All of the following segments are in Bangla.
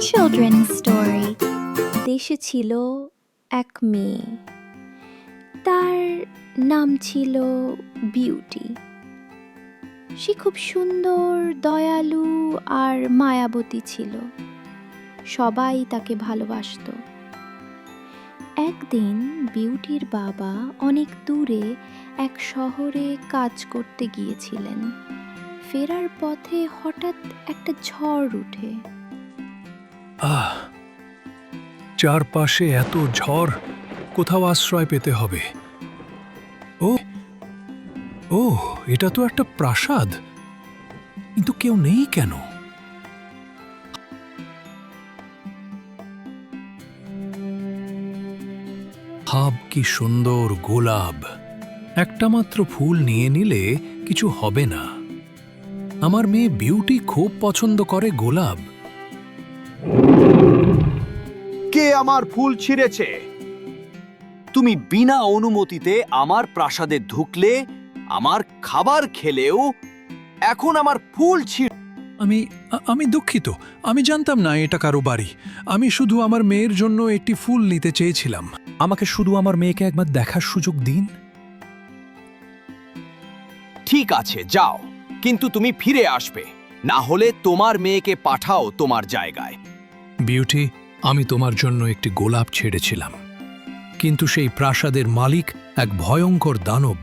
children's story. দেশে ছিল এক মেয়ে, তার নাম ছিল বিউটি। সে খুব সুন্দর, দয়ালু আর মায়াবতী ছিল। সবাই তাকে ভালোবাসতো। একদিন বিউটির বাবা অনেক দূরে এক শহরে কাজ করতে গিয়েছিলেন। ফেরার পথে হঠাৎ একটা ঝড় উঠে। চারপাশে এত ঝড়, কোথাও আশ্রয় পেতে হবে। ও ও এটা তো একটা প্রাসাদ, কিন্তু কেউ নেই কেন? ভাব কি সুন্দর গোলাপ! একটা মাত্র ফুল নিয়ে নিলে কিছু হবে না। আমার মেয়ে বিউটি খুব পছন্দ করে গোলাপ। কে আমার ফুল ছিঁড়েছে? তুমি বিনা অনুমতিতে আমার প্রাসাদে ঢুকলে, আমার খাবার খেলেও এখন আমার ফুল আমি দুঃখিত। আমি জানতাম না এটা কারো বাড়ি। আমি শুধু আমার মেয়ের জন্য একটি ফুল নিতে চেয়েছিলাম। আমাকে শুধু আমার মেয়েকে একবার দেখার সুযোগ দিন। ঠিক আছে, যাও, কিন্তু তুমি ফিরে আসবে, না হলে তোমার মেয়েকে পাঠাও তোমার জায়গায়। বিউটি, আমি তোমার জন্য একটি গোলাপ ছেড়েছিলাম, কিন্তু সেই প্রাসাদের মালিক এক ভয়ঙ্কর দানব।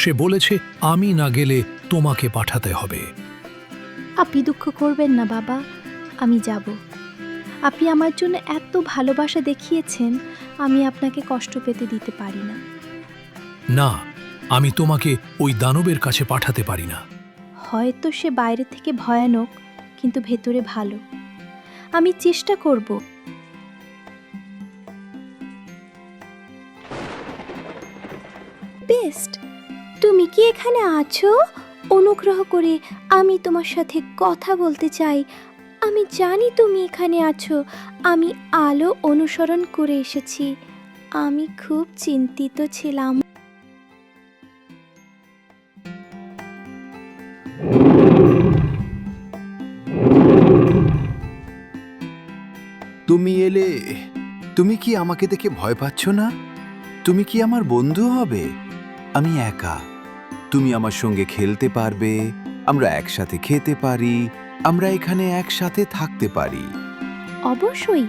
সে বলেছে আমি না গেলে তোমাকে পাঠাতে হবে। আপনি দুঃখ করবেন না বাবা, আমি যাব। আপনি আমার জন্য এত ভালোবাসা দেখিয়েছেন, আমি আপনাকে কষ্ট পেতে দিতে পারি না। না, আমি তোমাকে ওই দানবের কাছে পাঠাতে পারি না। হয়তো সে বাইরে থেকে ভয়ানক, কিন্তু ভেতরে ভালো। আমি চেষ্টা করব। বেস্ট, তুমি কি এখানে আছো? অনুগ্রহ করে আমি তোমার সাথে কথা বলতে চাই। আমি জানি তুমি এখানে আছো। আমি আলো অনুসরণ করে এসেছি। আমি খুব চিন্তিত ছিলাম। তুমি এলে। তুমি কি আমাকে দেখে ভয় পাচ্ছ না? তুমি কি আমার বন্ধু হবে? আমি একা। তুমি আমার সঙ্গে খেলতে পারবে, আমরা একসাথে খেতে পারি, আমরা এখানে একসাথে থাকতে পারি। অবশ্যই,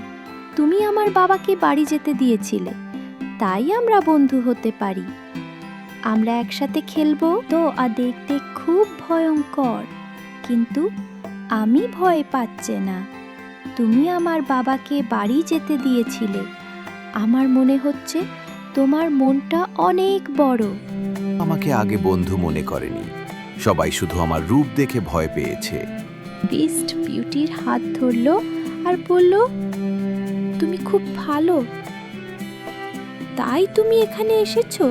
তুমি আমার বাবাকে বাড়ি যেতে দিয়েছিলে, তাই আমরা বন্ধু হতে পারি। আমরা একসাথে খেলবো তো। আর দেখতে খুব ভয়ঙ্কর, কিন্তু আমি ভয় পাচ্ছি না। তুমি আমার বাবাকে বাড়ি যেতে দিয়েছিলে। আমার মনে হচ্ছে তোমার মনটা অনেক বড়। আমাকে আগে বন্ধু মনে করেনি, সবাই শুধু আমার রূপ দেখে ভয় পেয়েছে। বিস্ট বিউটির হাত ধরলো আর বলল, তুমি খুব ভালো, তাই তুমি এখানে এসেছো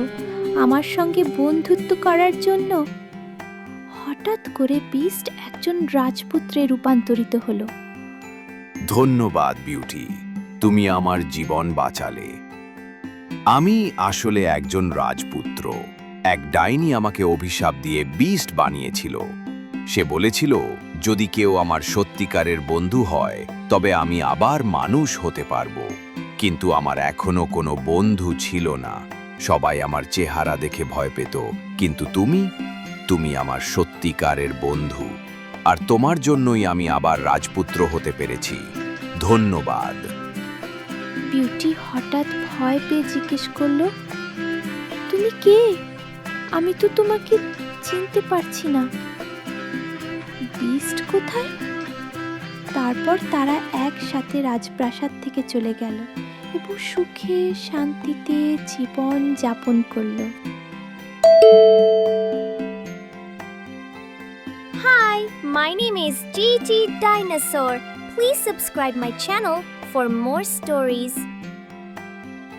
আমার সঙ্গে বন্ধুত্ব করার জন্য। হঠাৎ করে বিস্ট একজন রাজপুত্রে রূপান্তরিত হলো। ধন্যবাদ বিউটি, তুমি আমার জীবন বাঁচালে। আমি আসলে একজন রাজপুত্র। এক ডাইনি আমাকে অভিশাপ দিয়ে বিস্ট বানিয়েছিল। সে বলেছিল যদি কেউ আমার সত্যিকারের বন্ধু হয় তবে আমি আবার মানুষ হতে পারবো। কিন্তু আমার এখনো কোনো বন্ধু ছিল না। সবাই আমার চেহারা দেখে ভয় পেত, কিন্তু তুমি আমার সত্যিকারের বন্ধু, আর তোমার জন্যই আমি আবার রাজপুত্র হতে পেরেছি। ধন্যবাদ। বিউটি হঠাৎ ভয় পেয়ে জিজ্ঞেস করলো, তুমি কে? আমি তো তোমাকে চিনতে পারছি না। বিস্ট কোথায়? তারপর তারা একসাথে রাজপ্রাসাদ থেকে চলে গেল এবং সুখে শান্তিতে জীবন যাপন করলো। Hi, my name is Gigi Dinosaur. Please subscribe my channel for more stories.